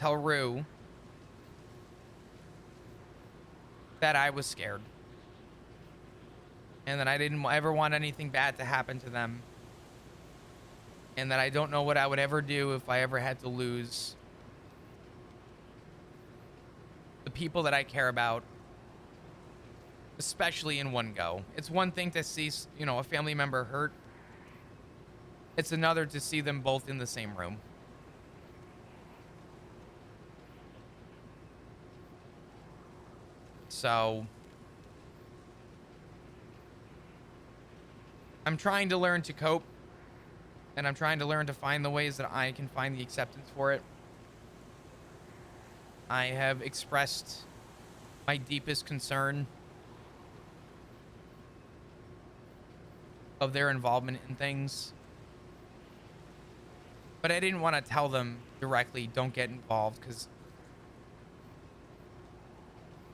tell Rue that I was scared and that I didn't ever want anything bad to happen to them, and that I don't know what I would ever do if I ever had to lose the people that I care about, especially in one go. It's one thing to see, a family member hurt. It's another to see them both in the same room. So I'm trying to learn to cope, and I'm trying to learn to find the ways that I can find the acceptance for it. I have expressed my deepest concern of their involvement in things, but I didn't want to tell them directly, don't get involved, because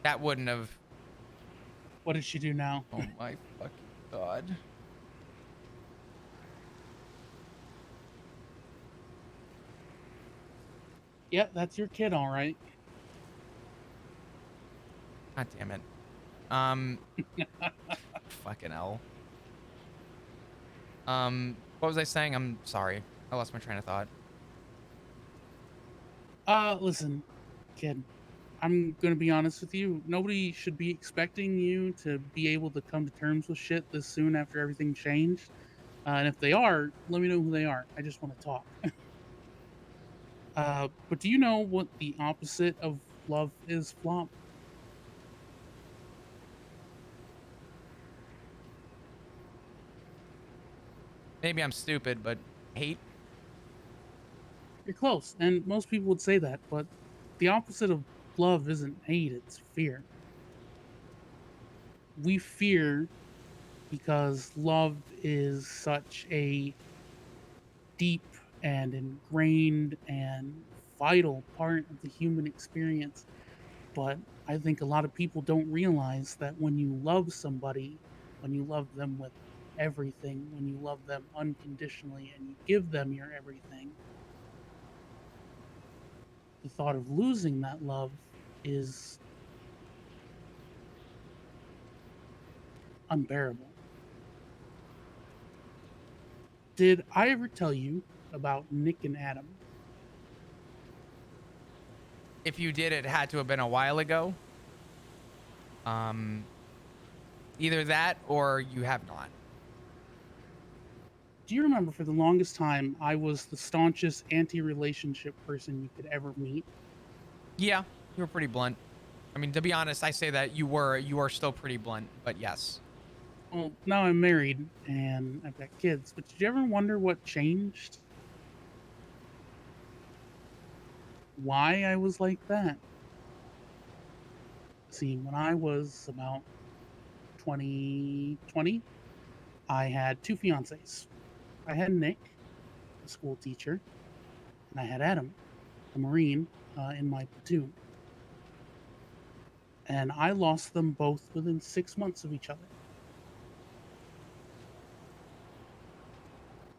that wouldn't have. What did she do now? Oh my fucking god. Yeah, that's your kid, all right. God damn it. Fucking hell. What was I saying? I'm sorry. I lost my train of thought. Listen, kid. I'm gonna be honest with you. Nobody should be expecting you to be able to come to terms with shit this soon after everything changed. And if they are, let me know who they are. I just want to talk. But do you know what the opposite of love is, Flop? Maybe I'm stupid, but hate. You're close, and most people would say that, but the opposite of love isn't hate, it's fear. We fear because love is such a deep and ingrained and vital part of the human experience. But I think a lot of people don't realize that when you love somebody, when you love them with everything, when you love them unconditionally and you give them your everything, the thought of losing that love is unbearable. Did I ever tell you about Nick and Adam? If you did, it had to have been a while ago. Um, Either that or you have not. Do you remember for the longest time I was the staunchest anti relationship person you could ever meet? Yeah, you were pretty blunt. I mean, to be honest, I say that you are still pretty blunt, but yes. Well, now I'm married and I've got kids, but did you ever wonder what changed? Why I was like that? See, when I was about 2020, I had two fiancés. I had Nick, a school teacher, and I had Adam, a Marine in my platoon. And I lost them both within 6 months of each other.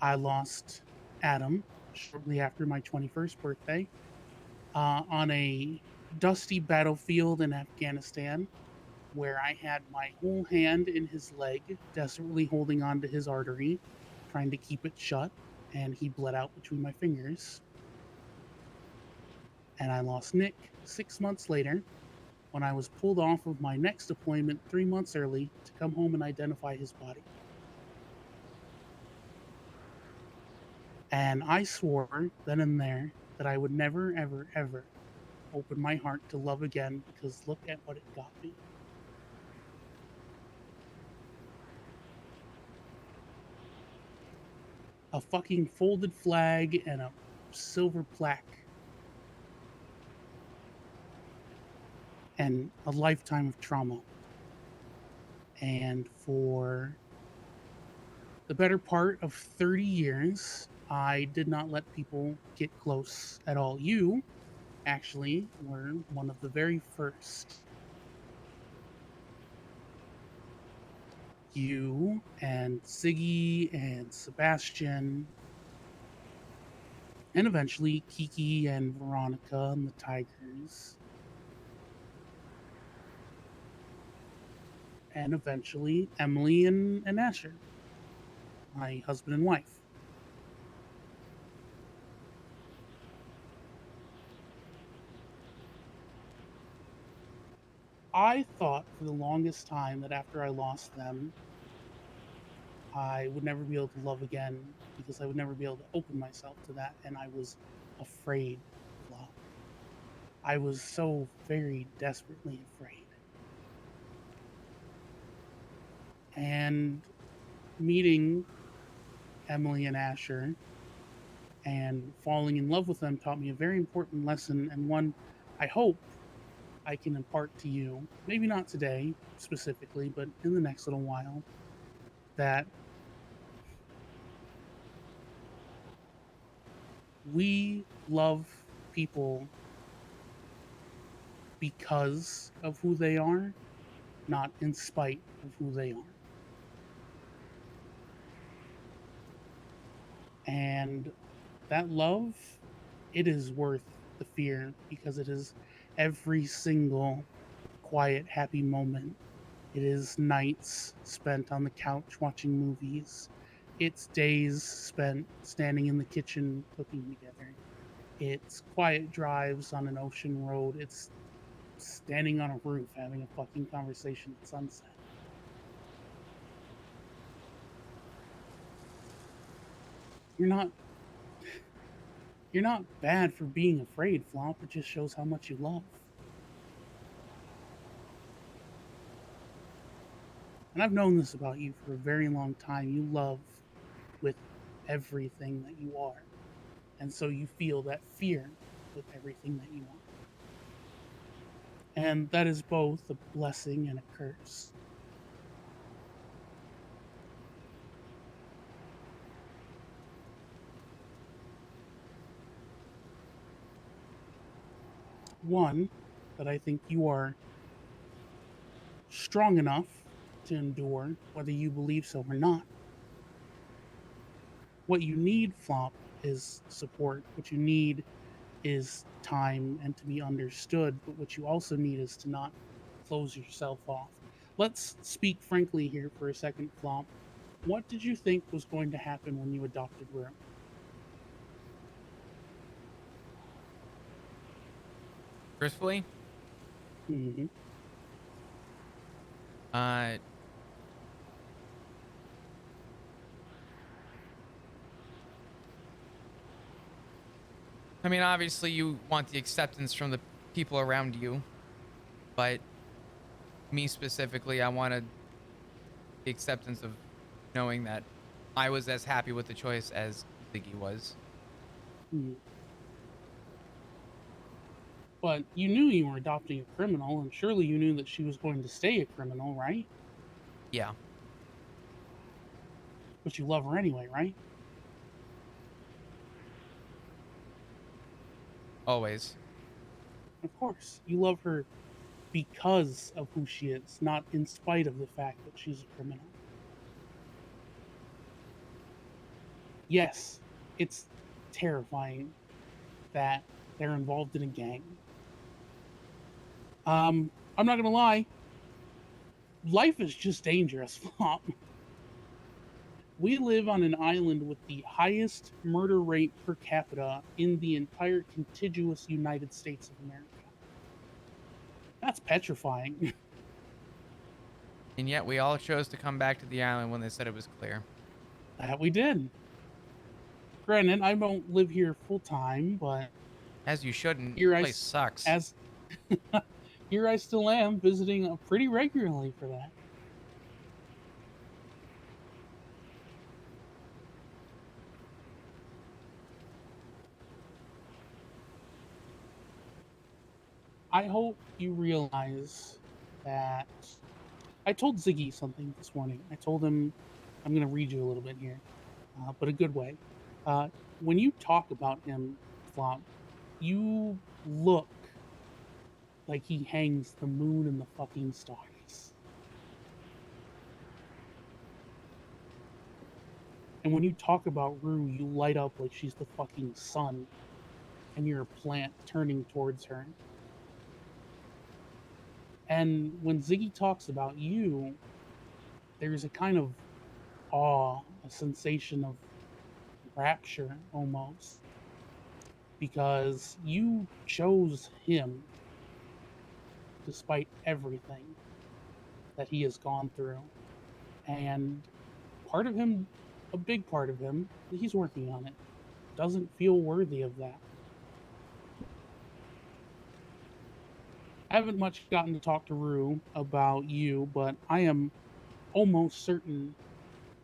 I lost Adam shortly after my 21st birthday on a dusty battlefield in Afghanistan where I had my whole hand in his leg, desperately holding on to his artery, trying to keep it shut, and he bled out between my fingers. And I lost Nick 6 months later when I was pulled off of my next deployment 3 months early to come home and identify his body. And I swore then and there that I would never, ever, ever open my heart to love again because look at what it got me. A fucking folded flag and a silver plaque and a lifetime of trauma. And for the better part of 30 years, I did not let people get close at all. You actually were one of the very first. You and Siggy and Sebastian And eventually Kiki and Veronica and the Tigers. And eventually Emily and Asher, my husband and wife. I thought for the longest time that after I lost them, I would never be able to love again because I would never be able to open myself to that. And I was afraid, Flop. I was so very desperately afraid. And meeting Emily and Asher and falling in love with them taught me a very important lesson, and one I hope I can impart to you. Maybe not today specifically, but in the next little while. That we love people because of who they are, not in spite of who they are. And that love, it is worth the fear because it is every single quiet, happy moment. It is nights spent on the couch watching movies. It's days spent standing in the kitchen cooking together. It's quiet drives on an ocean road. It's standing on a roof having a fucking conversation at sunset. You're not you're not bad for being afraid, Flop. It just shows how much you love. And I've known this about you for a very long time. You love with everything that you are. And so you feel that fear with everything that you are. And that is both a blessing and a curse. One, that I think you are strong enough to endure, whether you believe so or not. What you need, Flop, is support. What you need is time and to be understood. But what you also need is to not close yourself off. Let's speak frankly here for a second, Flop. What did you think was going to happen when you adopted Room? Truthfully, Mm-hmm. uh, I mean, obviously you want the acceptance from the people around you, but me specifically, I wanted the acceptance of knowing that I was as happy with the choice as Ziggy was. Mm. But you knew you were adopting a criminal, and surely you knew that she was going to stay a criminal, right? Yeah, But you love her anyway, right? always. Of course. You love her because of who she is, not in spite of the fact that she's a criminal. Yes, it's terrifying that they're involved in a gang. I'm not gonna lie, life is just dangerous, Flop. We live on an island with the highest murder rate per capita in the entire contiguous United States of America. That's petrifying. And yet we all chose to come back to the island when they said it was clear. That we did. Granted, I don't live here full time, but As you shouldn't. here This I place sucks. as here I still am visiting pretty regularly for that. I hope you realize that I told Ziggy something this morning. I told him I'm going to read you a little bit here, but a good way. Uh, when you talk about him, Flop, you look like he hangs the moon and the fucking stars. And when you talk about Rue, you light up like she's the fucking sun, and you're a plant turning towards her. And when Ziggy talks about you, there's a kind of awe, a sensation of rapture almost, because you chose him despite everything that he has gone through. And part of him, a big part of him, he's working on it, doesn't feel worthy of that. I haven't much gotten to talk to Rue about you, but I am almost certain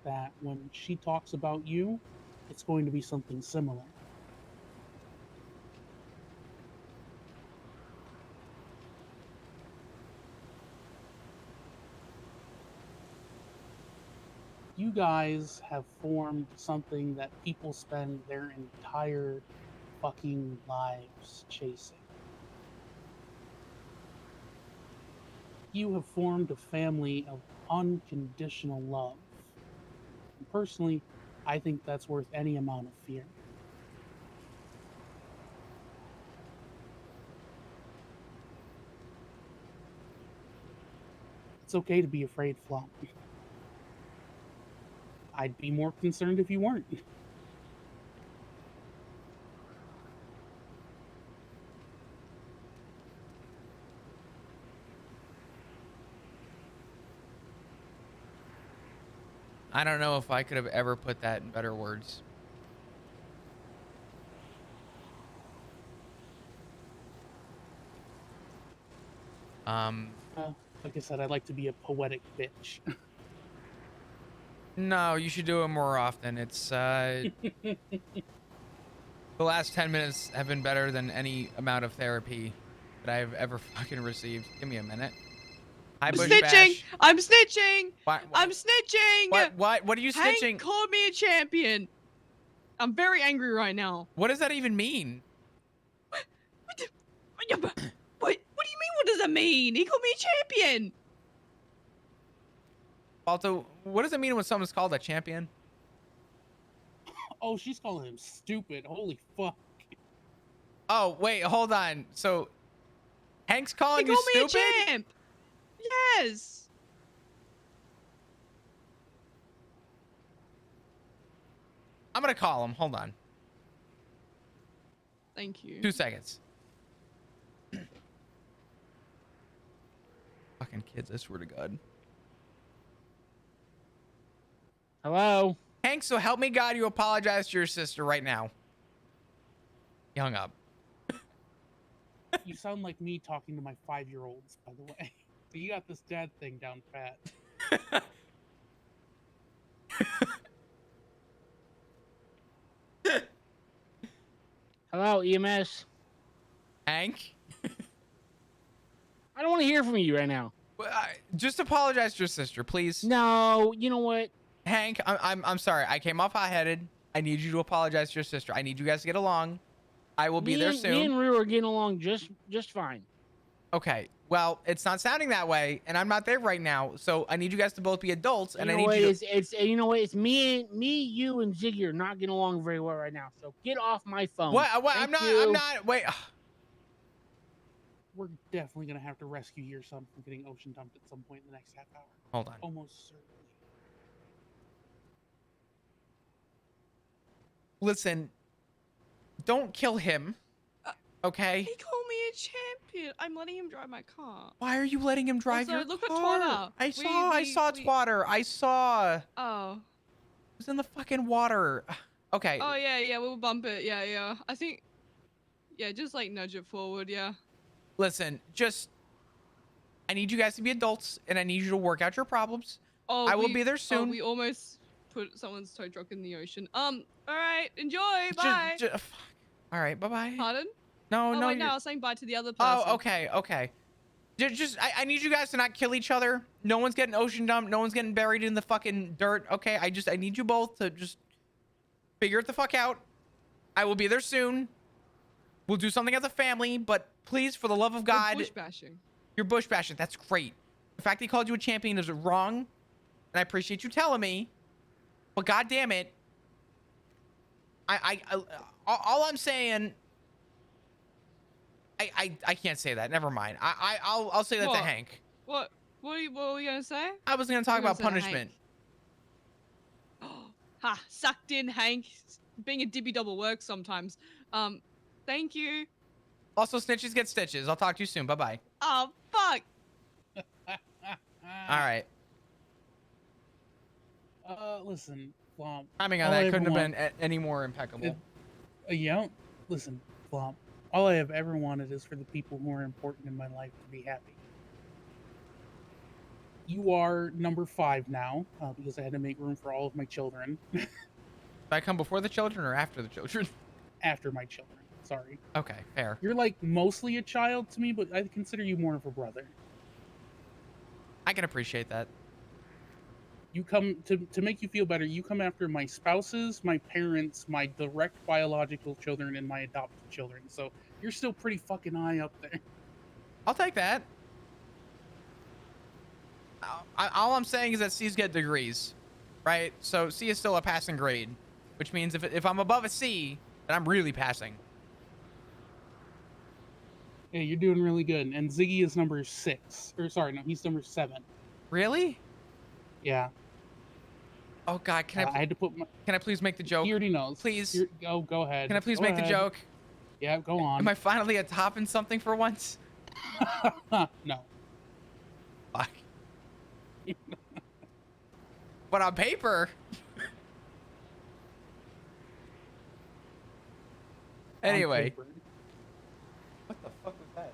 that when she talks about you, it's going to be something similar. You guys have formed something that people spend their entire fucking lives chasing. You have formed a family of unconditional love. And personally, I think that's worth any amount of fear. It's okay to be afraid, Flop. I'd be more concerned if you weren't. I don't know if I could have ever put that in better words. Like I said, I like to be a poetic bitch. No, you should do it more often. It's the last 10 minutes have been better than any amount of therapy that I've ever fucking received. Give me a minute. Hi, I'm Bush snitching! Bash. I'm snitching! What, I'm snitching! what are you Hank snitching? called me a champion. I'm very angry right now. What does that even mean? What do you mean, what does that mean? He called me a champion! Balto, what does it mean when someone's called a champion? Oh, she's calling him stupid. Holy fuck. Oh, wait, hold on. So, Hank's calling He you called me stupid? a champ! Yes! I'm gonna call him. Hold on. Thank you. 2 seconds. Fucking kids, I swear to God. Hello? Hank, so help me God, you apologize to your sister right now. He hung up. You sound like me talking to my 5-year-olds, by the way. You got this dad thing down pat. Hello, EMS? Hank? I don't want to hear from you right now. Well, just apologize to your sister, please. No, you know what? Hank, I'm sorry. I came off hot-headed. I need you to apologize to your sister. I need you guys to get along. I will be there soon. Me and Rue are getting along just fine. Okay. Well, it's not sounding that way, and I'm not there right now. So I need you guys to both be adults, and I need you to... It's you know what? It's me, you, and Ziggy are not getting along very well right now. So get off my phone. What? Thank I'm you. not. Wait. We're definitely gonna have to rescue your son from getting ocean dumped at some point in the next half hour. Hold on. Almost certainly. Listen. Don't kill him. Okay? He called me a champion. I'm letting him drive my car. Why are you letting him drive Also, your look at car? Twana. I saw Twatter. I saw. It Oh. was in the fucking water. Okay. Oh, yeah, we'll bump it. Yeah. I think... Yeah, just, like, nudge it forward, yeah. Listen, I need you guys to be adults, and I need you to work out your problems. Oh, I will be there soon. Oh, we almost put someone's tow truck in the ocean. Alright, enjoy, bye! Fuck. All right, bye-bye. Pardon? No, Oh, no. wait, no, I was saying bye to the other person. Oh, okay. I need you guys to not kill each other. No one's getting ocean dumped. No one's getting buried in the fucking dirt. Okay, I need you both to just figure it the fuck out. I will be there soon. We'll do something as a family, but please, for the love of God. Bush bashing. You're bush bashing. That's great. The fact that he called you a champion is wrong, and I appreciate you telling me. But God damn it, All I'm saying. I can't say that. Never mind. I'll say that to What? Hank. What were you gonna say? I was gonna What talk were you gonna about say to punishment. Hank? Ha! Sucked in, Hank. Being a dibby double works sometimes. Thank you. Also, snitches get stitches. I'll talk to you soon. Bye bye. Oh fuck. All right. Listen, Flomp. Timing on All I that ever couldn't have want, been any more impeccable. yeah, listen, Flomp. All I have ever wanted is for the people who are important in my life to be happy. You are number 5 now, because I had to make room for all of my children. Did I come before the children or after the children? After my children, sorry. Okay, fair. You're like mostly a child to me, but I consider you more of a brother. I can appreciate that. You come to make you feel better. You come after my spouses, my parents, my direct biological children, and my adopted children. So you're still pretty fucking high up there. I'll take that. All I'm saying is that C's get degrees, right? So C is still a passing grade, which means if I'm above a C, then I'm really passing. Yeah, you're doing really good. And Ziggy is number 6. Or sorry, no, he's number 7. Really? Yeah. Oh God, I had to put my. can I please make the joke? He already knows. Please. Go ahead. Can I please Go make the ahead. joke? Yeah, go on. Am I finally a top in something for once? No. Fuck. But on paper. Anyway. What the fuck was that?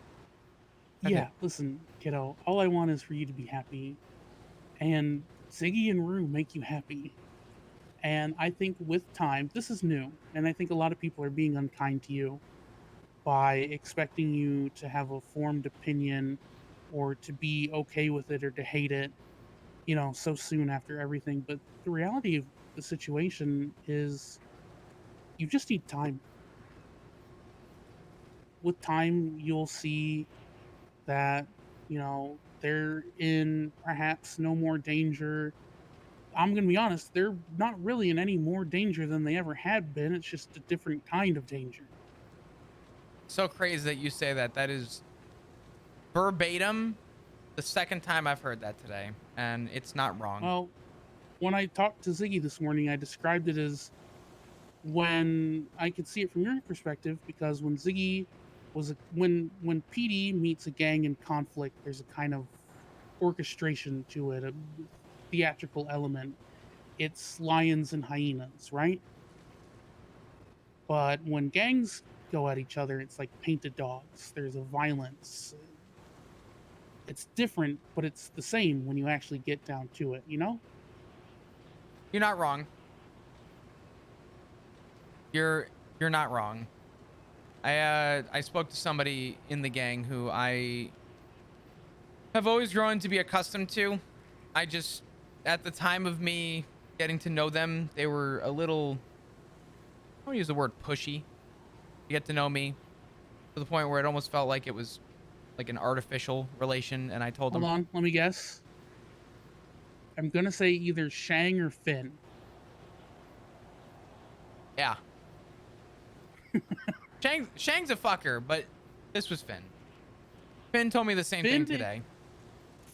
Yeah, Okay. listen, kiddo. All I want is for you to be happy, and Ziggy and Rue make you happy. And I think with time, this is new, and I think a lot of people are being unkind to you by expecting you to have a formed opinion or to be okay with it or to hate it, so soon after everything. But the reality of the situation is you just need time. With time, you'll see that, they're in perhaps no more danger. I'm going to be honest, they're not really in any more danger than they ever had been. It's just a different kind of danger. So crazy that you say that. That is verbatim the second time I've heard that today, and it's not wrong. Well, when I talked to Ziggy this morning, I described it as when I could see it from your perspective, because when Ziggy when PD meets a gang in conflict, there's a kind of orchestration to it, a theatrical element. It's lions and hyenas, right? But when gangs go at each other, it's like painted dogs. There's a violence. It's different, but it's the same when you actually get down to it, You're not wrong. You're not wrong. I spoke to somebody in the gang who I have always grown to be accustomed to. I just, at the time of me getting to know them, they were a little, I don't use the word pushy, to get to know me, to the point where it almost felt like it was like an artificial relation. And I told them, Hold on, let me guess. I'm gonna say either Shang or Finn. yeah. Shang's a fucker, but this was Finn. Finn told me the same thing today.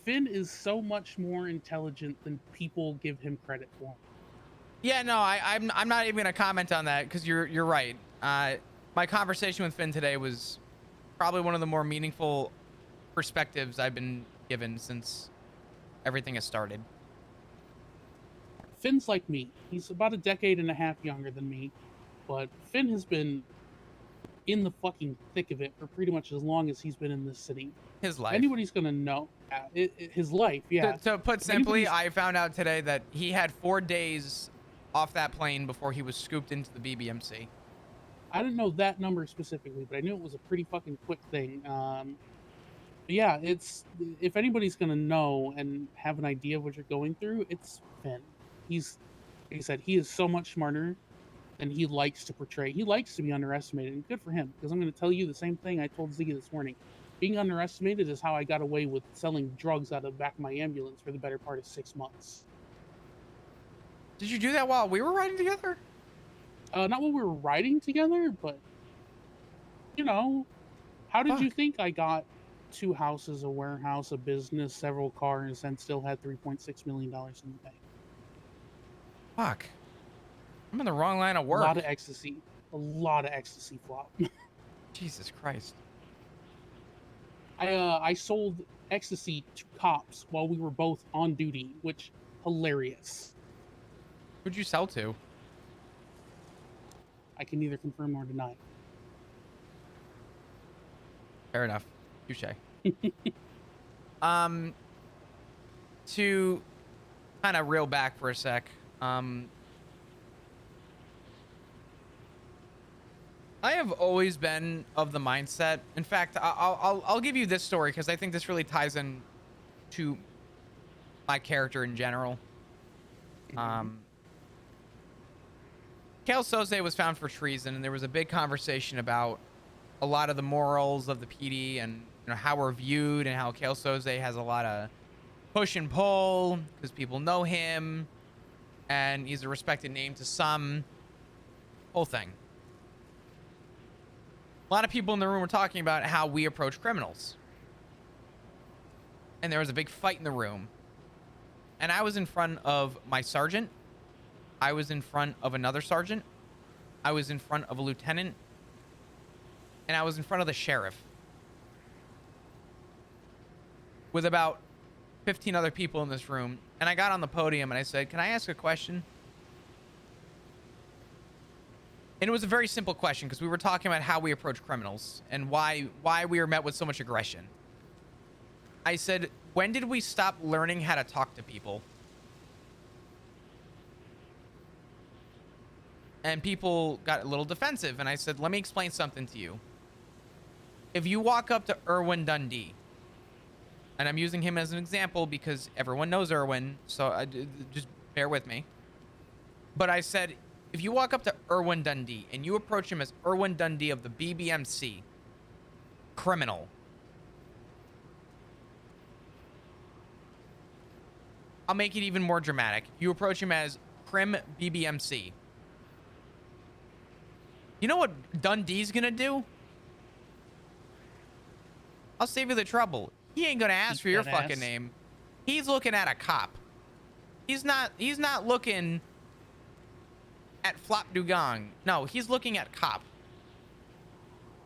Finn is so much more intelligent than people give him credit for. Yeah, no, I'm not even gonna comment on that because you're right. My conversation with Finn today was probably one of the more meaningful perspectives I've been given since everything has started. Finn's like me. He's about a decade and a half younger than me, but Finn has been in the fucking thick of it for pretty much as long as he's been in this city. His life. Anybody's gonna know. His life, yeah. To put simply, I found out today that he had 4 days off that plane before he was scooped into the BBMC. I didn't know that number specifically, but I knew it was a pretty fucking quick thing. But yeah, it's, if anybody's gonna know and have an idea of what you're going through, it's Finn. He's, like I said, he is so much smarter than he likes to portray. He likes to be underestimated, and good for him, because I'm going to tell you the same thing I told Ziggy this morning. Being underestimated is how I got away with selling drugs out of the back of my ambulance for the better part of 6 months. Did you do that while we were riding together? Not when we were riding together, but you know, how did you Fuck. think I got 2 houses, a warehouse, a business, several cars, and still had $3.6 million in the bank? Fuck. I'm in the wrong line of A lot work. of ecstasy. A lot of ecstasy flop. Jesus Christ. I sold ecstasy to cops while we were both on duty, which hilarious. Who'd you sell to? I can neither confirm nor deny. Fair enough. Touche. Um, to kind of reel back for a sec. I have always been of the mindset. In fact, I'll give you this story because I think this really ties in to my character in general. Kale Soze was found for treason, and there was a big conversation about a lot of the morals of the PD and how we're viewed, and how Kale Soze has a lot of push and pull because people know him, and he's a respected name to some. Whole thing. A lot of people in the room were talking about how we approach criminals. And there was a big fight in the room. And I was in front of my sergeant. I was in front of another sergeant. I was in front of a lieutenant. And I was in front of the sheriff. With about 15 other people in this room. And I got on the podium and I said, "Can I ask a question?" And it was a very simple question because we were talking about how we approach criminals and why we are met with so much aggression. I said, "When did we stop learning how to talk to people?" And people got a little defensive. And I said, "Let me explain something to you. If you walk up to Irwin Dundee," and I'm using him as an example because everyone knows Irwin, so just bear with me. But I said, if you walk up to Irwin Dundee and you approach him as Irwin Dundee of the BBMC, criminal. I'll make it even more dramatic. You approach him as Crim BBMC. You know what Dundee's gonna do? I'll save you the trouble. He ain't gonna ask Beat for your that fucking ass. name. He's looking at a cop. He's not looking at Flop Dugong. No, he's looking at cop.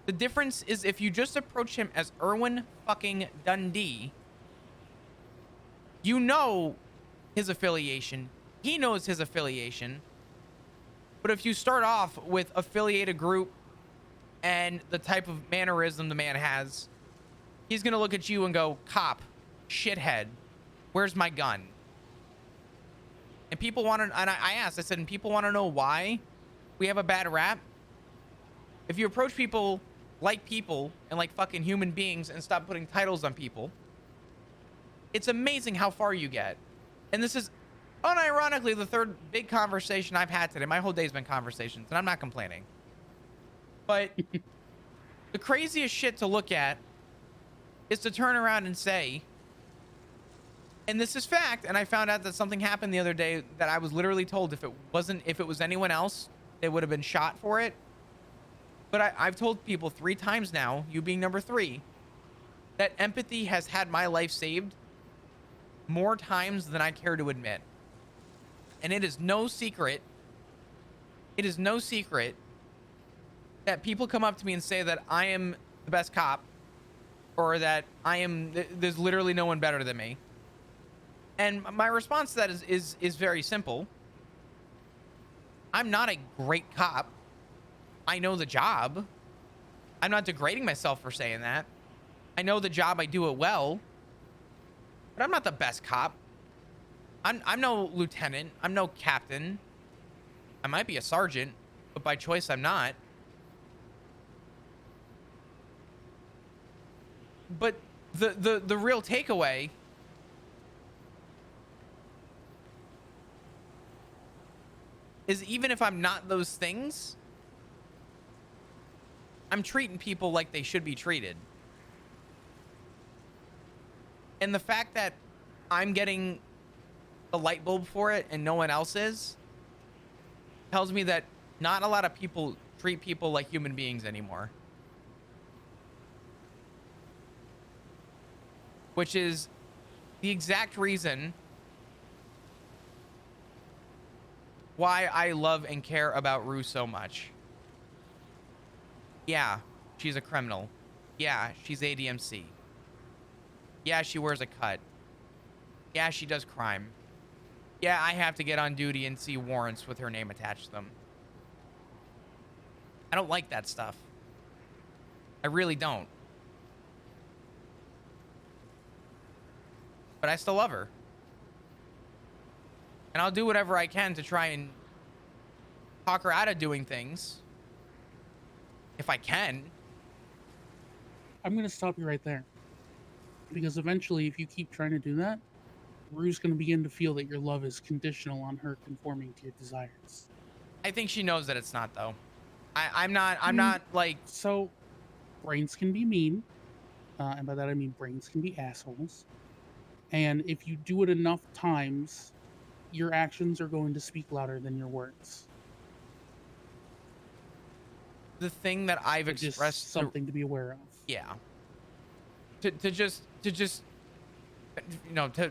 The difference is if you just approach him as Irwin fucking Dundee, you know his affiliation. He knows his affiliation. But if you start off with affiliated group and the type of mannerism the man has, he's going to look at you and go, "Cop, shithead, where's my gun?" And people want to, and I asked, I said, and people want to know why we have a bad rap? If you approach people and like fucking human beings and stop putting titles on people, it's amazing how far you get. And this is unironically the third big conversation I've had today. My whole day's been conversations, and I'm not complaining. But the craziest shit to look at is to turn around and say, and this is fact, and I found out that something happened the other day that I was literally told if it was anyone else, they would have been shot for it. But I've told people 3 times now, you being number 3, that empathy has had my life saved more times than I care to admit. And it is no secret that people come up to me and say that I am the best cop, or that there's literally no one better than me. And my response to that is very simple. I'm not a great cop. I know the job. I'm not degrading myself for saying that. I know the job, I do it well. But I'm not the best cop. I'm no lieutenant. I'm no captain. I might be a sergeant, but by choice I'm not. But the real takeaway is, even if I'm not those things, I'm treating people like they should be treated. And the fact that I'm getting the light bulb for it and no one else is, tells me that Not a lot of people treat people like human beings anymore. Which is the exact reason why I love and care about Rue so much. Yeah, she's a criminal. Yeah, she's ADMC. Yeah, she wears a cut. Yeah, she does crime. Yeah, I have to get on duty and see warrants with her name attached to them. I don't like that stuff. I really don't. But I still love her. And I'll do whatever I can to try and talk her out of doing things. If I can. I'm going to stop you right there. Because eventually, if you keep trying to do that, Rue's going to begin to feel that your love is conditional on her conforming to your desires. I think she knows that it's not, though. I'm not like... So, brains can be mean. And by that I mean brains can be assholes. And if you do it enough times, your actions are going to speak louder than your words. The thing that I've expressed... Just something to be aware of. Yeah. To just you know, to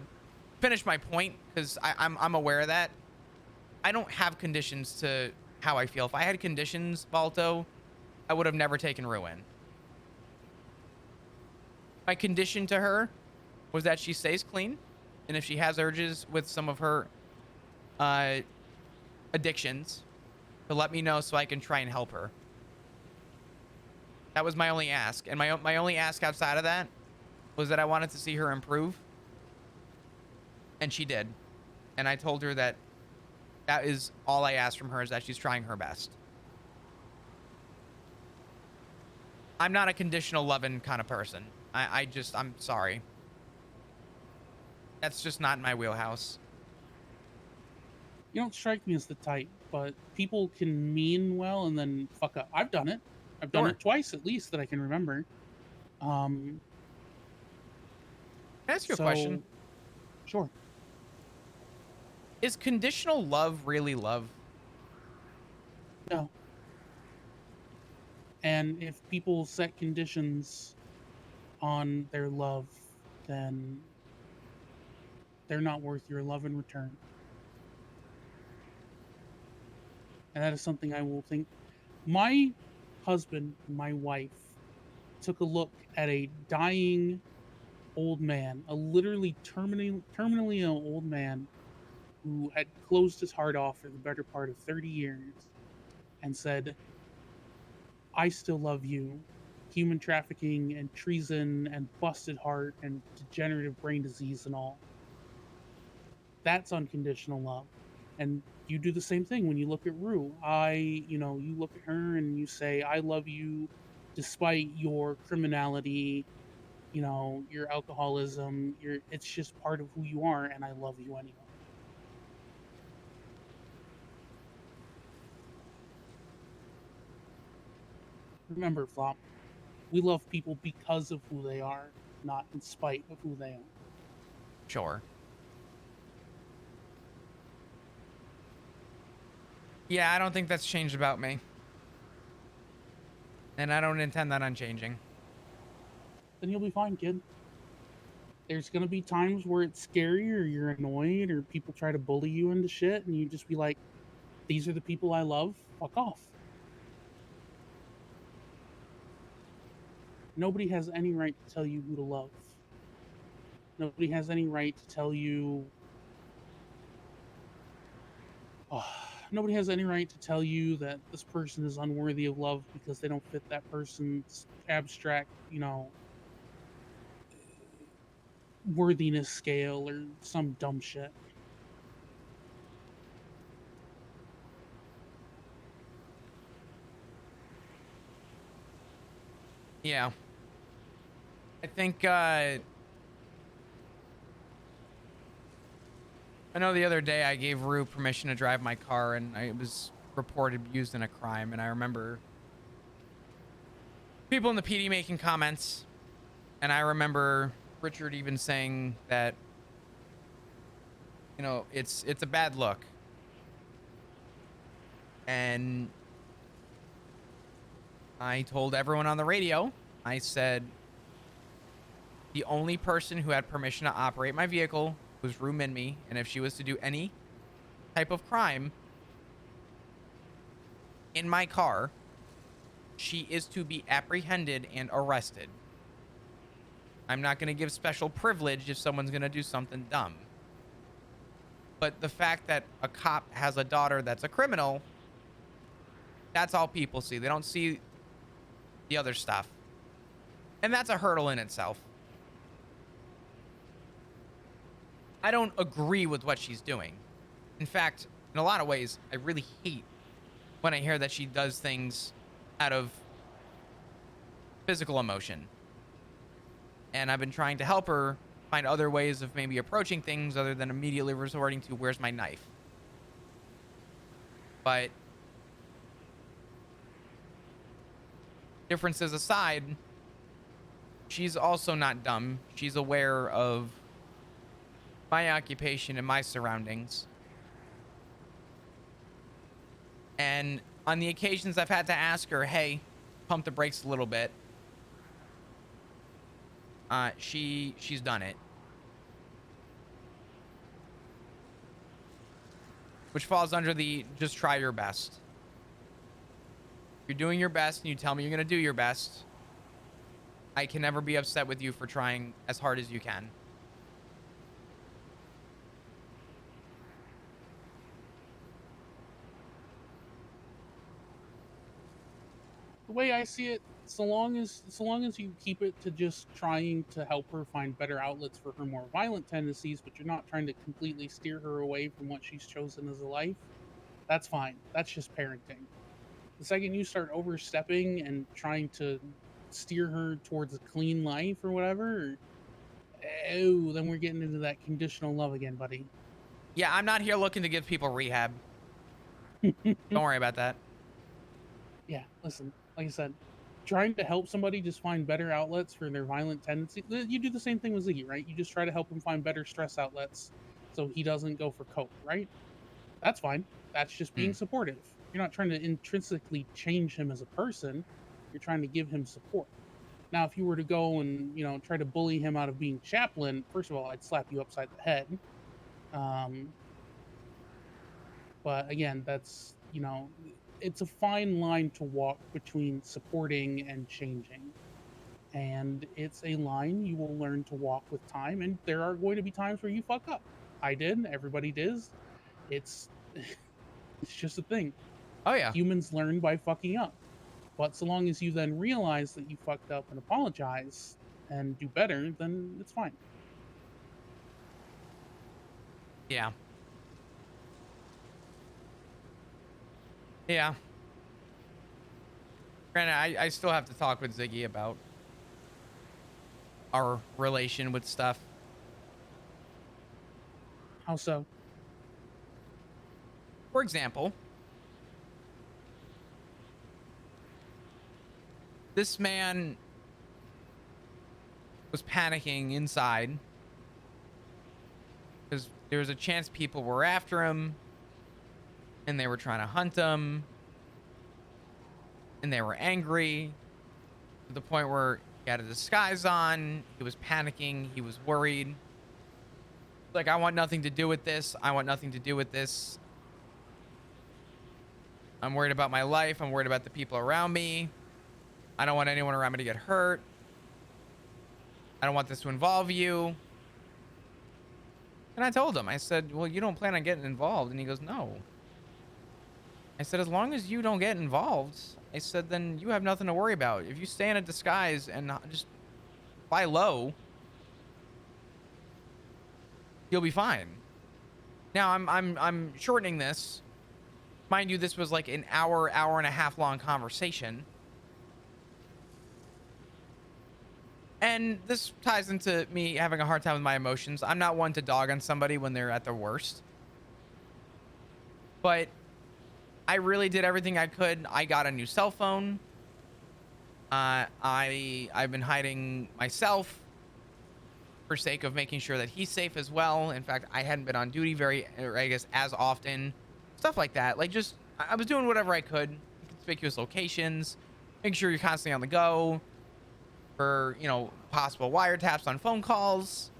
finish my point, because I'm aware of that. I don't have conditions to how I feel. If I had conditions, Balto, I would have never taken Ruin. My condition to her was that she stays clean, and if she has urges with some of her addictions, to let me know so I can try and help her. That was my only ask, and my only ask outside of that was that I wanted to see her improve, and she did. And I told her that that is all I asked from her, is that she's trying her best. I'm not a conditional loving kind of person. I'm sorry. That's just not in my wheelhouse. You don't strike me as the type, but people can mean well and then fuck up. I've done it. I've done Sure. it twice at least that I can remember. Can I ask you a question? Sure. Is conditional love really love? No. And if people set conditions on their love, then they're not worth your love in return. And that is something I will think. My husband, my wife, took a look at a dying old man, a literally terminally ill old man who had closed his heart off for the better part of 30 years and said, I still love you. Human trafficking and treason and busted heart and degenerative brain disease and all. That's unconditional love. And you do the same thing when you look at Rue. You look at her and you say, I love you despite your criminality, your alcoholism, it's just part of who you are, and I love you anyway. Remember, Flop, we love people because of who they are, not in spite of who they are. Sure. Yeah, I don't think that's changed about me. And I don't intend that on changing. Then you'll be fine, kid. There's gonna be times where it's scary or you're annoyed or people try to bully you into shit and you just be like, these are the people I love, fuck off. Nobody has any right to tell you who to love. Nobody has any right to tell you... Nobody has any right to tell you that this person is unworthy of love because they don't fit that person's abstract, worthiness scale or some dumb shit. Yeah. I think, I know the other day I gave Rue permission to drive my car and I was reported used in a crime, and I remember people in the PD making comments, and I remember Richard even saying that, it's a bad look. And I told everyone on the radio, I said, the only person who had permission to operate my vehicle was Rue Minmi, and if she was to do any type of crime in my car, she is to be apprehended and arrested. I'm not going to give special privilege if someone's going to do something dumb. But the fact that a cop has a daughter that's a criminal, that's all people see. They don't see the other stuff. And that's a hurdle in itself. I don't agree with what she's doing. In fact, in a lot of ways, I really hate when I hear that she does things out of physical emotion. And I've been trying to help her find other ways of maybe approaching things other than immediately resorting to, where's my knife? But differences aside, she's also not dumb. She's aware of my occupation and my surroundings. And on the occasions I've had to ask her, hey, pump the brakes a little bit, she's done it. Which falls under the just try your best. If you're doing your best and you tell me you're going to do your best, I can never be upset with you for trying as hard as you can. The way I see it, so long as you keep it to just trying to help her find better outlets for her more violent tendencies, but you're not trying to completely steer her away from what she's chosen as a life, that's fine. That's just parenting. The second you start overstepping and trying to steer her towards a clean life or whatever, oh, then we're getting into that conditional love again, buddy. Yeah, I'm not here looking to give people rehab. Don't worry about that. Yeah, listen, like I said, trying to help somebody just find better outlets for their violent tendencies. You do the same thing with Ziggy, right? You just try to help him find better stress outlets so he doesn't go for coke, right? That's fine. That's just being supportive. You're not trying to intrinsically change him as a person. You're trying to give him support. Now, if you were to go and, try to bully him out of being chaplain, first of all, I'd slap you upside the head. But again, that's, it's a fine line to walk between supporting and changing. And it's a line you will learn to walk with time. And there are going to be times where you fuck up. I did. Everybody does. It's it's just a thing. Oh, yeah. Humans learn by fucking up. But so long as you then realize that you fucked up and apologize and do better, then it's fine. Yeah. Yeah. Granted, I still have to talk with Ziggy about our relation with stuff. How so? For example, this man was panicking inside because there was a chance people were after him and they were trying to hunt him and they were angry to the point where he had a disguise on. He was panicking. He was worried. Like, I want nothing to do with this. I want nothing to do with this. I'm worried about my life. I'm worried about the people around me. I don't want anyone around me to get hurt. I don't want this to involve you. And I told him, I said, well, you don't plan on getting involved. And he goes, no. I said, as long as you don't get involved, I said, then you have nothing to worry about. If you stay in a disguise and just fly low, you'll be fine. Now I'm shortening this. Mind you, this was like an hour and a half long conversation. And this ties into me having a hard time with my emotions. I'm not one to dog on somebody when they're at their worst. But I really did everything I could. I got a new cell phone. I've been hiding myself for sake of making sure that he's safe as well. In fact, I hadn't been on duty as often. Stuff like that. Like, just I was doing whatever I could, conspicuous locations, make sure you're constantly on the go for, you know, possible wiretaps on phone calls,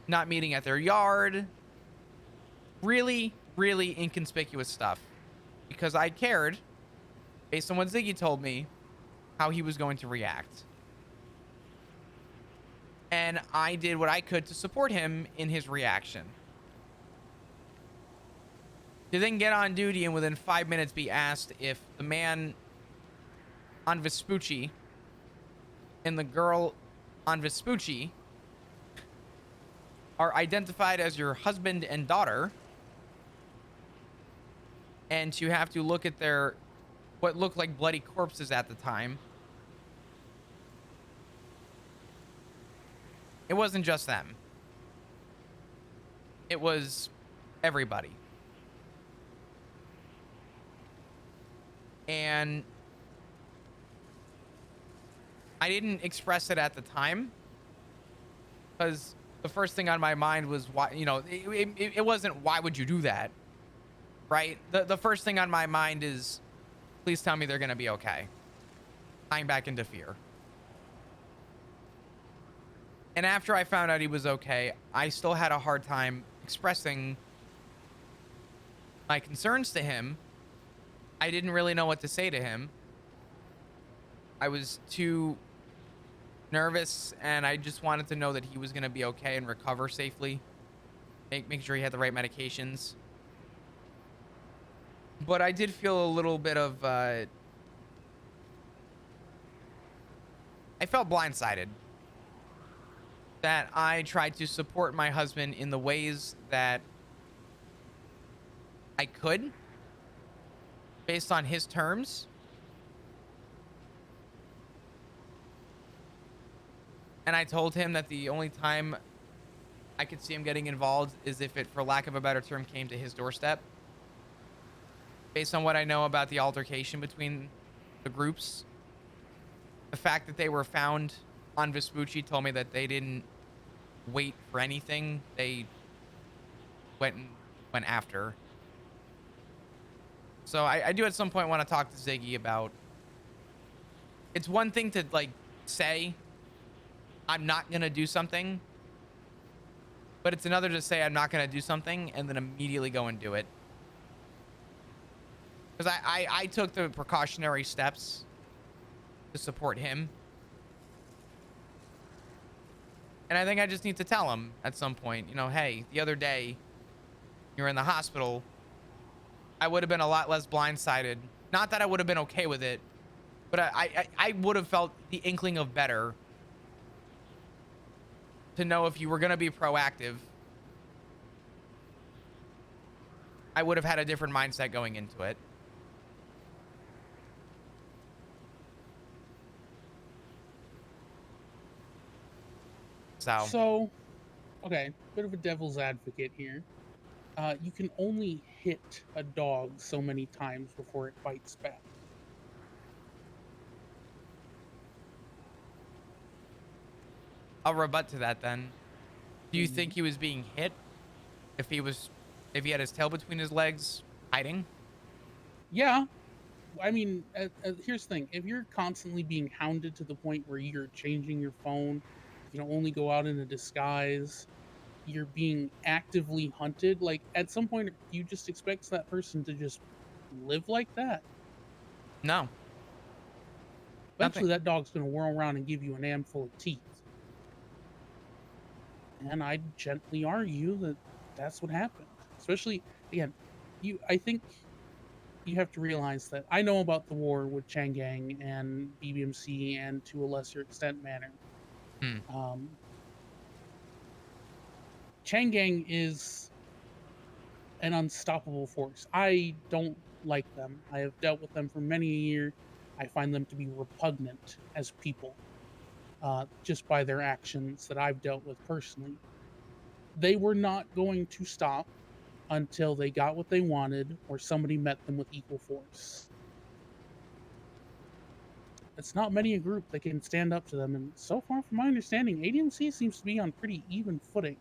not meeting at their yard. Really, really inconspicuous stuff because I cared, based on what Ziggy told me, how he was going to react. And I did what I could to support him in his reaction. To then get on duty and within 5 minutes be asked if the man on Vespucci and the girl on Vespucci are identified as your husband and daughter, and to have to look at their what looked like bloody corpses at the time. It wasn't just them. It was everybody. And I didn't express it at the time because the first thing on my mind was why, you know, it wasn't why would you do that, right? The first thing on my mind is please tell me they're going to be okay. Tying back into fear. And after I found out he was okay, I still had a hard time expressing my concerns to him. I didn't really know what to say to him. I was too nervous, and I just wanted to know that he was going to be okay and recover safely. Make sure he had the right medications. But I did feel a little bit of... I felt blindsided. That I tried to support my husband in the ways that I could, based on his terms. And I told him that the only time I could see him getting involved is if it, for lack of a better term, came to his doorstep. Based on what I know about the altercation between the groups, the fact that they were found on Vespucci told me that they didn't wait for anything. They went after. So I do at some point want to talk to Ziggy about... It's one thing to, like, say, I'm not going to do something. But it's another to say I'm not going to do something and then immediately go and do it. Because I took the precautionary steps to support him. And I think I just need to tell him at some point, you know, hey, the other day you're in the hospital. I would have been a lot less blindsided. Not that I would have been okay with it, but I would have felt the inkling of better to know if you were going to be proactive. I would have had a different mindset going into it. So, okay, bit of a devil's advocate here. You can only hit a dog so many times before it bites back. I'll rebut to that then. Do you think he was being hit? If he had his tail between his legs, hiding? Yeah. I mean, here's the thing. If you're constantly being hounded to the point where you're changing your phone, you can only go out in a disguise, you're being actively hunted, like, at some point, you just expect that person to just live like that. No. Eventually, that dog's going to whirl around and give you an handful of teeth. And I gently argue that that's what happened. Especially, again, I think you have to realize that I know about the war with Changang and BBMC and to a lesser extent Manor. Changang is an unstoppable force. I don't like them. I have dealt with them for many a year. I find them to be repugnant as people, just by their actions that I've dealt with personally. They were not going to stop until they got what they wanted or somebody met them with equal force. It's not many a group that can stand up to them, and so far from my understanding, ADMC seems to be on pretty even footing.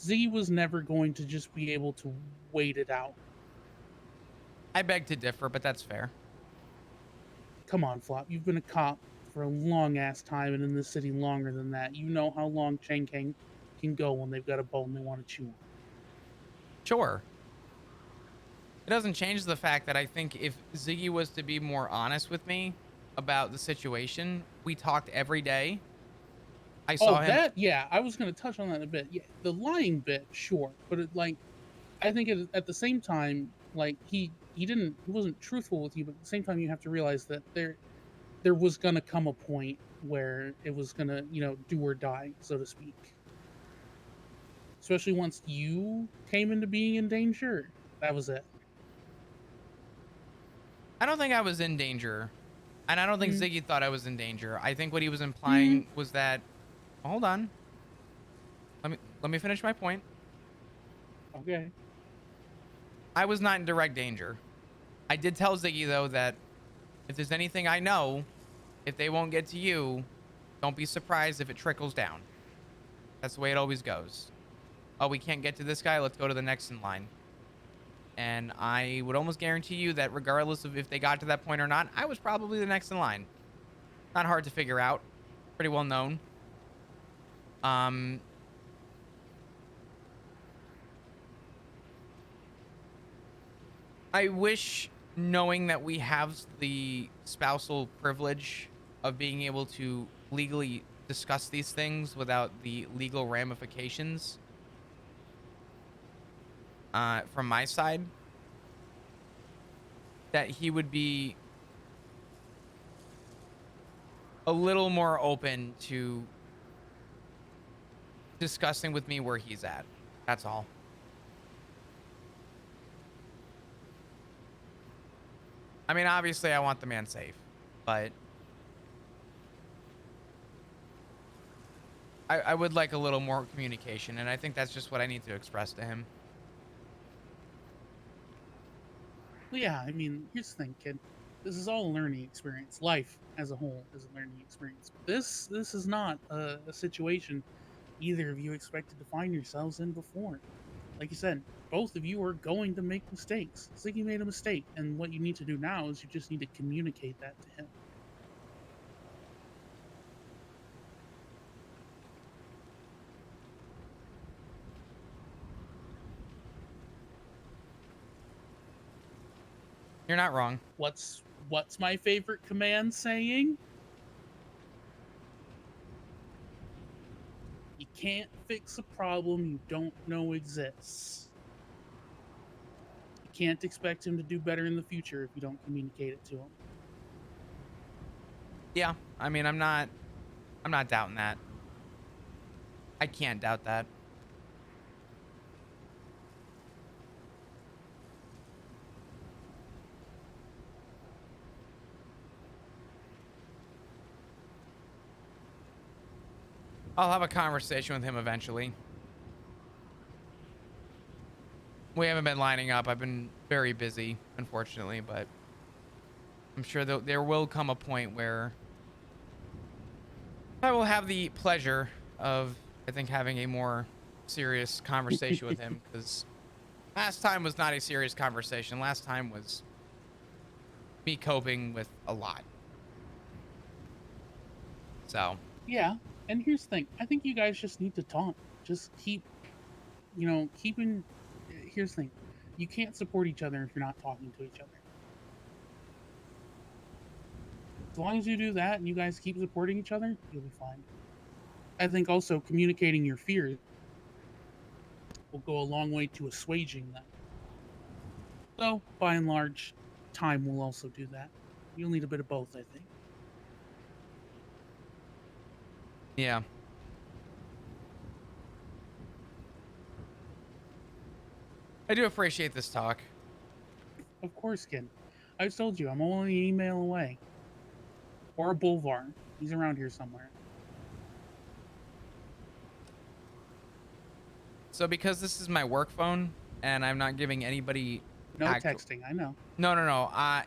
Ziggy was never going to just be able to wait it out. I beg to differ, but that's fair. Come on, Flop. You've been a cop for a long ass time and in this city longer than that. You know how long Chang can go when they've got a bone they want to chew on. Sure. It doesn't change the fact that I think if Ziggy was to be more honest with me about the situation, we talked every day. I Oh, saw him. that, yeah, I was going to touch on that a bit. Yeah, the lying bit, sure, but I think at the same time, like he wasn't truthful with you, but at the same time, you have to realize that there was going to come a point where it was going to, do or die, so to speak. Especially once you came into being in danger, that was it. I don't think I was in danger. And I don't think Mm. Ziggy thought I was in danger. I think what he was Mm. implying was that, hold on. Let me finish my point. Okay. I was not in direct danger. I did tell Ziggy though that if there's anything I know, if they won't get to you, don't be surprised if it trickles down. That's the way it always goes. Oh, we can't get to this guy, let's go to the next in line. And I would almost guarantee you that regardless of if they got to that point or not, I was probably the next in line. Not hard to figure out. Pretty well known. I wish, knowing that we have the spousal privilege of being able to legally discuss these things without the legal ramifications from my side, that he would be a little more open to discussing with me where he's at. That's all. I mean, obviously I want the man safe, but I would like a little more communication, and I think that's just what I need to express to him. Well, yeah, I mean, here's the thing, kid. This is all a learning experience. Life as a whole is a learning experience. This is not a situation either of you expected to find yourselves in before. Like you said, both of you are going to make mistakes. Ziggy made a mistake, and what you need to do now is you just need to communicate that to him. You're not wrong. What's my favorite command saying? You can't fix a problem you don't know exists. You can't expect him to do better in the future if you don't communicate it to him. Yeah, I mean, I'm not doubting that. I can't doubt that. I'll have a conversation with him eventually. We haven't been lining up. I've been very busy, unfortunately, but I'm sure there will come a point where I will have the pleasure of, I think, having a more serious conversation with him, because last time was not a serious conversation. Last time was me coping with a lot. So, Yeah, and here's the thing. I think you guys just need to talk. Just keeping. Here's the thing. You can't support each other if you're not talking to each other. As long as you do that and you guys keep supporting each other, you'll be fine. I think also communicating your fears will go a long way to assuaging them. So, by and large, time will also do that. You'll need a bit of both, I think. yeah. I do appreciate this talk. Of course, kid. I told you, I'm only an email away. Or a Boulevard. He's around here somewhere. So because this is my work phone and I'm not giving anybody No texting, I know. No.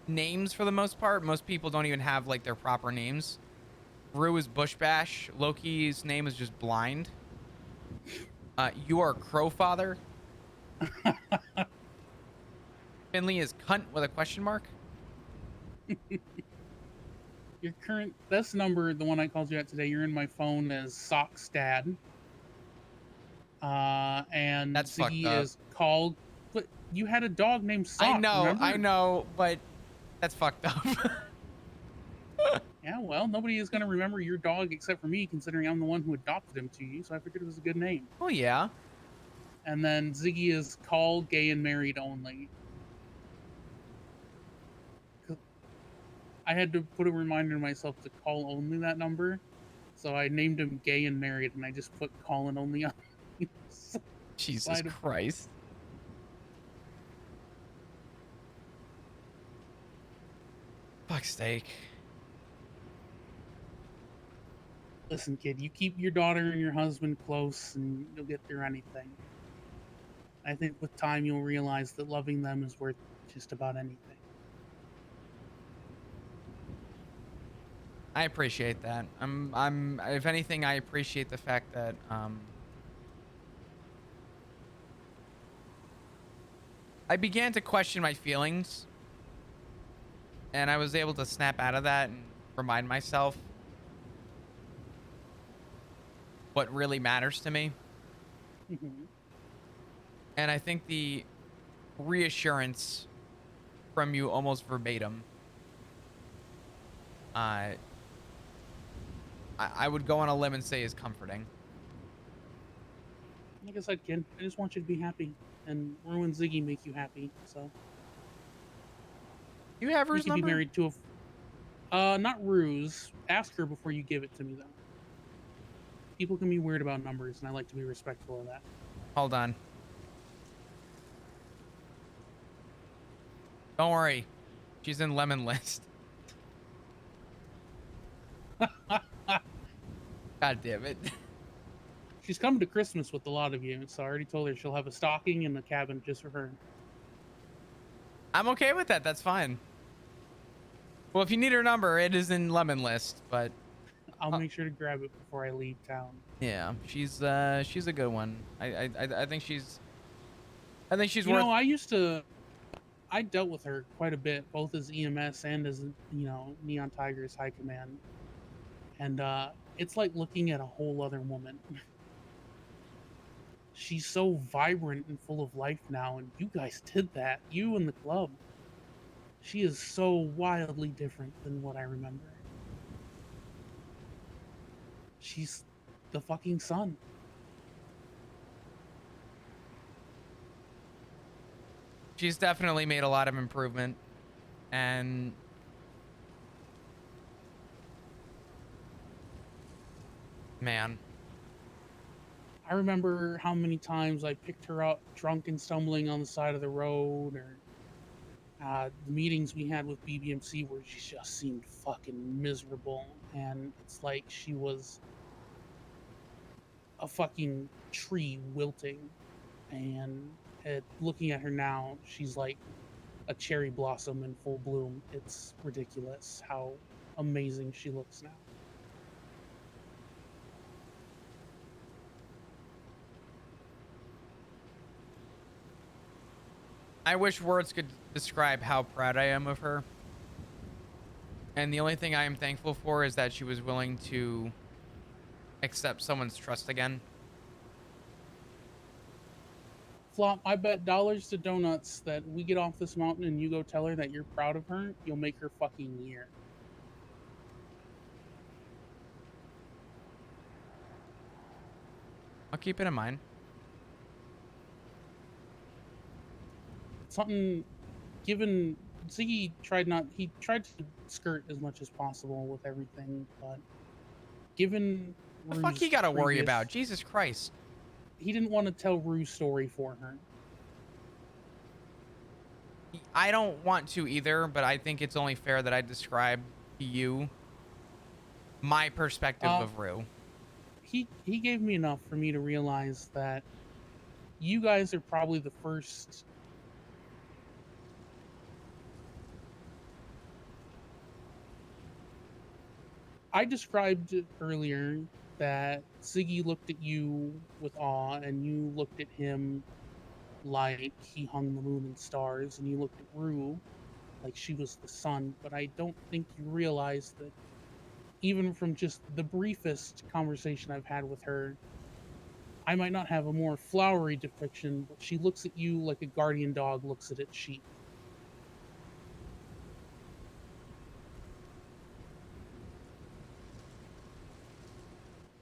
Names for the most part. Most people don't even have like their proper names. Rue is Bushbash. Loki's name is just Blind. You are crow father. Finley is cunt with a question mark. Your current this number, the one I called you at today, you're in my phone as Socks Dad. And That's fucked Ziggy up. is called. But you had a dog named Sock. I Remember? know, but that's fucked up. Yeah, well, nobody is going to remember your dog except for me, considering I'm the one who adopted him to you. So I figured it was a good name. Oh yeah. And then Ziggy is called gay and married only. 'Cause I had to put a reminder to myself to call only that number. So I named him gay and married, and I just put calling only on the Jesus side of. Christ. Fuck's sake. Listen, kid, you keep your daughter and your husband close, and you'll get through anything. I think with time you'll realize that loving them is worth just about anything. I appreciate that. If anything, I appreciate the fact that I began to question my feelings, and I was able to snap out of that and remind myself what really matters to me. Mhm. And I think the reassurance from you almost verbatim, I would go on a limb and say is comforting. Like I said, kid, I just want you to be happy, and Rue and Ziggy make you happy. So You have you Rue's can be number? married to not Rue's. Ask her before you give it to me, though. People can be weird about numbers, and I like to be respectful of that. Hold on. Don't worry. She's in Lemon List. God damn it. She's coming to Christmas with a lot of you, so I already told her she'll have a stocking and a cabin just for her. I'm okay with that. That's fine. Well, if you need her number, it is in Lemon List, but I'll make sure to grab it before I leave town. yeah, she's a good one. I think she's You worth. know, I dealt with her quite a bit, both as EMS and as Neon Tiger's High Command, and it's like looking at a whole other woman. She's so vibrant and full of life now, and you guys did that. You and the club. She is so wildly different than what I remember. She's the fucking sun. She's definitely made a lot of improvement, and man, I remember how many times I picked her up drunk and stumbling on the side of the road, or the meetings we had with BBMC where she just seemed fucking miserable, and it's like she was a fucking tree wilting. And looking at her now, she's like a cherry blossom in full bloom. It's ridiculous how amazing she looks now. I wish words could describe how proud I am of her. And the only thing I am thankful for is that she was willing to accept someone's trust again. Flop, I bet dollars to donuts that we get off this mountain and you go tell her that you're proud of her, you'll make her fucking year. I'll keep it in mind. Something given Ziggy he tried to skirt as much as possible with everything, but given The fuck Rue's you gotta worry previous- about? Jesus Christ. He didn't want to tell Rue's story for her. I don't want to either, but I think it's only fair that I describe to you my perspective of Rue. He gave me enough for me to realize that you guys are probably the first. I described it earlier that Ziggy looked at you with awe, and you looked at him like he hung the moon and stars, and you looked at Rue like she was the sun. But I don't think you realize that even from just the briefest conversation I've had with her, I might not have a more flowery depiction, but she looks at you like a guardian dog looks at its sheep.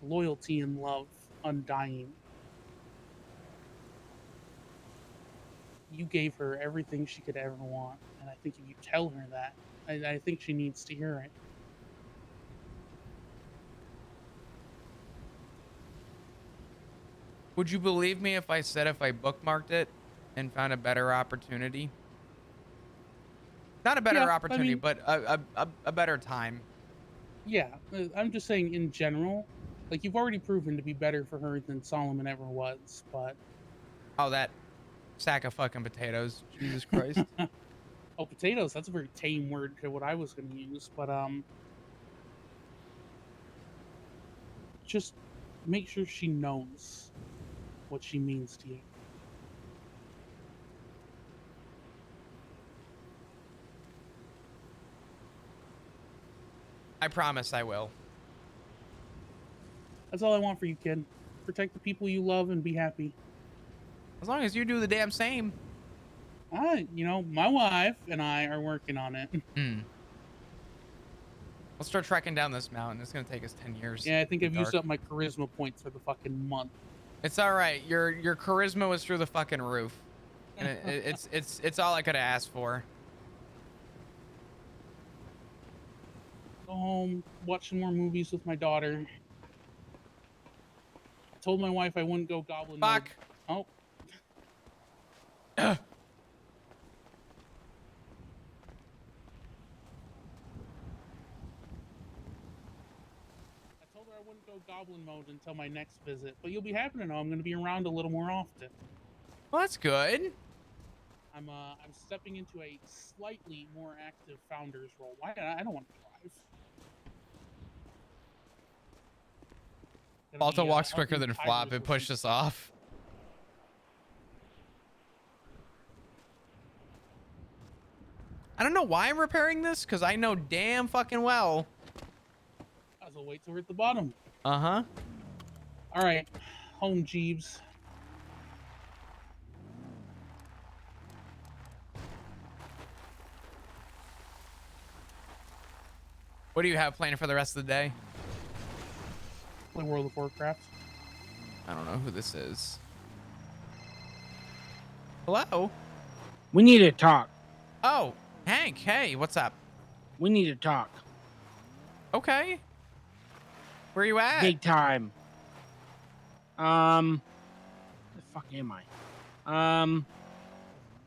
Loyalty and love, undying. You gave her everything she could ever want, and I think if you tell her that, I think she needs to hear it. Would you believe me if I said if I bookmarked it and found a better opportunity? Not a better Yeah, opportunity, but a better time. Yeah, I'm just saying in general, like you've already proven to be better for her than Solomon ever was, but Oh, that sack of fucking potatoes. Jesus Christ. oh, potatoes, that's a very tame word to what I was going to use, but just make sure she knows what she means to you. I promise I will. That's all I want for you, kid. Protect the people you love and be happy. As long as you do the damn same. My wife and I are working on it. Hmm. We'll start trekking down this mountain. It's gonna take us 10 years. Yeah, I think I've used Dark. up my charisma points for the fucking month. It's all right. Your charisma was through the fucking roof, and it's all I could have asked for. Go home, watch some more movies with my daughter. I told my wife I wouldn't go goblin mode. Fuck. Oh. I told her I wouldn't go goblin mode until my next visit, but you'll be happy to know I'm going to be around a little more often. Well, that's good. I'm stepping into a slightly more active founder's role. Why? I don't want to drive. Gonna Balto be, walks quicker helping than tigers Flop. It with pushed us off. I don't know why I'm repairing this, because I know damn fucking well. As I'll wait till we're at the bottom. Uh-huh. All right, home, Jeeves. What do you have planned for the rest of the day? Play World of Warcraft. I don't know who this is. Hello? We need to talk. Oh, Hank. Hey, what's up? We need to talk. Okay. Where you at? Big time. The fuck am I?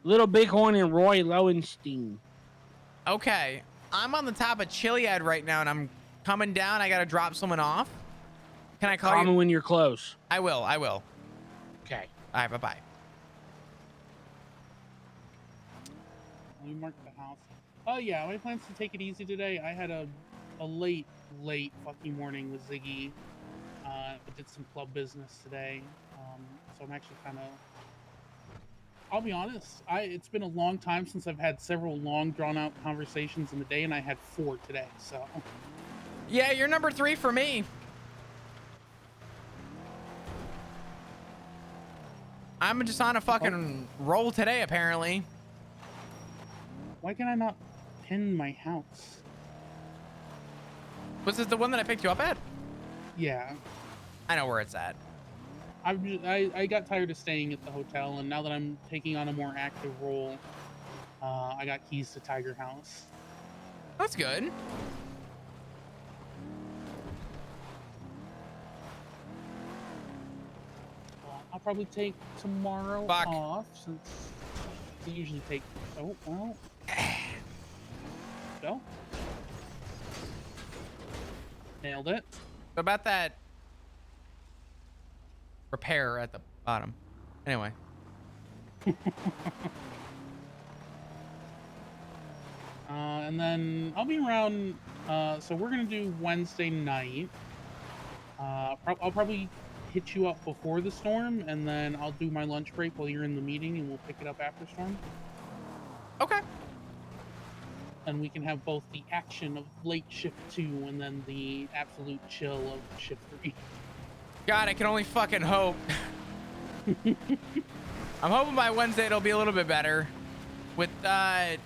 Little Bighorn and Roy Lowenstein. Okay. I'm on the top of Chiliad right now, and I'm coming down. I gotta drop someone off. Can I call Call me you? when you're close. I will. I will. Okay. All right. Bye-bye. Let me mark the house. Oh yeah, my plans to take it easy today. I had a late fucking morning with Ziggy. I did some club business today, so I'm actually kind of. I'll be honest. It's been a long time since I've had several long, drawn-out conversations in a day, and I had 4 today. So. Yeah, you're number 3 for me. I'm just on a fucking roll today, apparently. Why can I not pin my house? Was it the one that I picked you up at? Yeah. I know where it's at. I got tired of staying at the hotel, and now that I'm taking on a more active role, I got keys to Tiger House. That's good. I'll probably take tomorrow Fuck. off since I usually take. Oh well. Go. Nailed it. What about that repair at the bottom? Anyway. And then I'll be around. So we're gonna do Wednesday night. I'll probably hit you up before the storm, and then I'll do my lunch break while you're in the meeting, and we'll pick it up after storm. Okay. And we can have both the action of late shift 2 and then the absolute chill of shift 3. God, I can only fucking hope. I'm hoping by Wednesday it'll be a little bit better. With Yeah,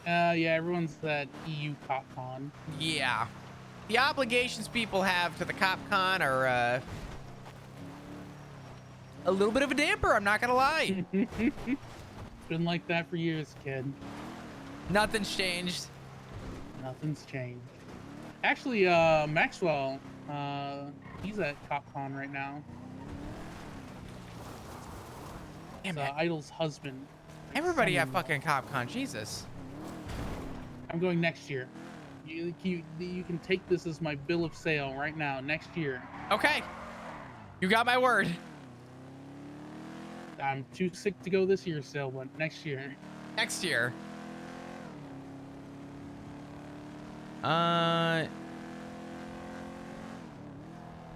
everyone's at EU CopCon. yeah, the obligations people have to the CopCon are a little bit of a damper. I'm not gonna lie. It's been like that for years, kid. Nothing's changed. Nothing's changed. Actually, Maxwell, he's at CopCon right now. Damn It's, it. Idol's husband. Everybody at son-in-law. fucking CopCon. Jesus. I'm going next year. You can take this as my bill of sale right now. Next year. Okay. You got my word. I'm too sick to go this year still, but next year. Next year.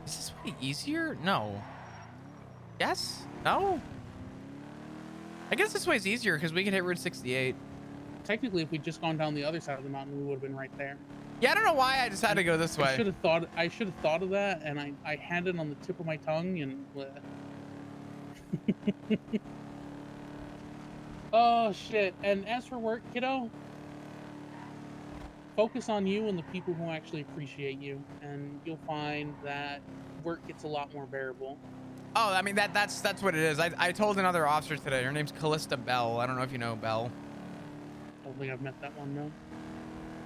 Is this way easier? No. Yes? No? I guess this way's easier because we can hit Route 68. Technically, if we'd just gone down the other side of the mountain, we would have been right there. Yeah, I don't know why I decided to go this I way. should have thought of that, and I had it on the tip of my tongue, and oh shit. And as for work, kiddo, focus on you and the people who actually appreciate you, and you'll find that work gets a lot more bearable. Oh, I mean, that's what it is. I told another officer today. Her name's Callista Bell. I don't know if you know Bell. I don't think I've met that one, no.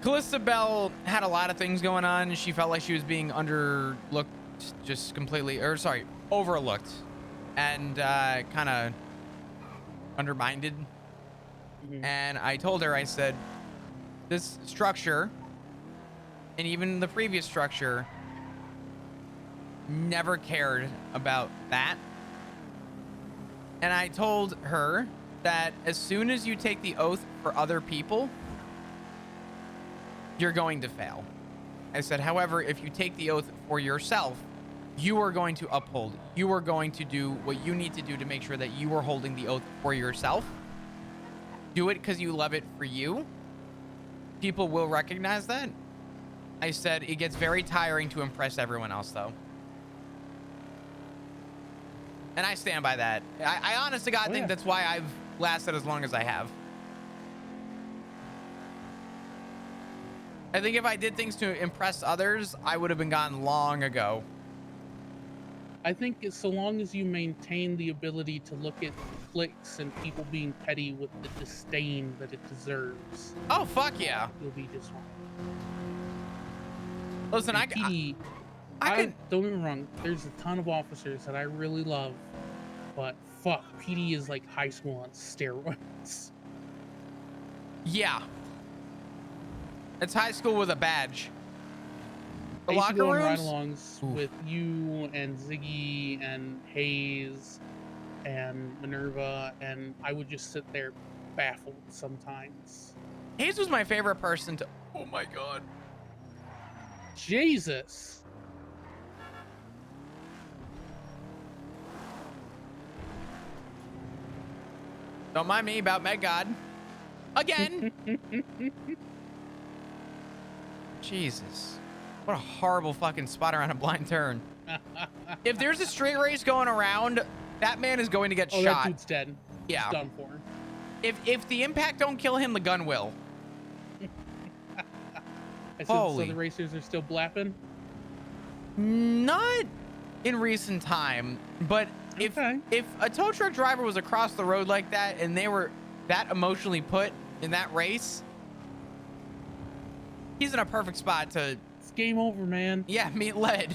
Callista Bell had a lot of things going on. She felt like she was being underlooked, just completely, or sorry, overlooked, and kind of undermined. Mhm. And I told her, I said, this structure, and even the previous structure, never cared about that. And I told her that as soon as you take the oath for other people, you're going to fail. I said, however, if you take the oath for yourself, you are going to uphold. You are going to do what you need to do to make sure that you are holding the oath for yourself. Do it because you love it for you. People will recognize that. I said, it gets very tiring to impress everyone else, though. And I stand by that. I honest to God think that's why I've lasted as long as I have. I think if I did things to impress others, I would have been gone long ago. I think so long as you maintain the ability to look at clicks and people being petty with the disdain that it deserves, Oh, fuck yeah. you'll be just fine. Listen, And PD, I can... don't get me wrong, there's a ton of officers that I really love, but fuck, PD is like high school on steroids. Yeah. It's high school with a badge. The I used to locker go on rooms? ride-alongs with you and Ziggy and Hayes and Minerva, and I would just sit there baffled sometimes. Hayes was my favorite person to... Oh my God. Jesus! Don't mind me about Med God. Again. Jesus. What a horrible fucking spot around a blind turn. If there's a straight race going around, that man is going to get Oh, shot. that dude's dead. Yeah. He's done for. If the impact don't kill him, the gun will. I said so Holy. the racers are still blapping? Not in recent time, but if Okay. if a tow truck driver was across the road like that and they were that emotionally put in that race, he's in a perfect spot to, It's game over, man. yeah, meet lead.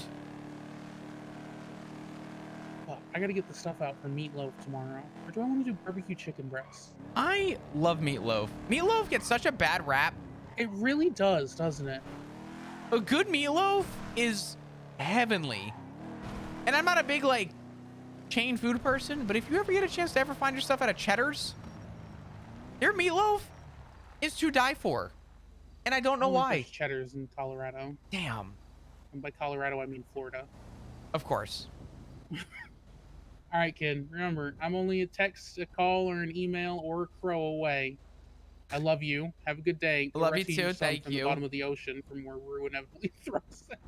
Fuck, I gotta get the stuff out for meatloaf tomorrow. Or do I want to do barbecue chicken breasts? I love meatloaf. Meatloaf gets such a bad rap. It really does, doesn't it? A good meatloaf is heavenly. And I'm not a big, like, chain food person, but if you ever get a chance to ever find yourself at a Cheddar's, their meatloaf is to die for. And I don't know Only why. there's Cheddars in Colorado. Damn. And by Colorado, I mean Florida. Of course. All right, kid. Remember, I'm only a text, a call, or an email, or a crow away. I love you. Have a good day. I Go love you rescue your too. son Thank from the you. bottom of the ocean from where Rue inevitably throws him.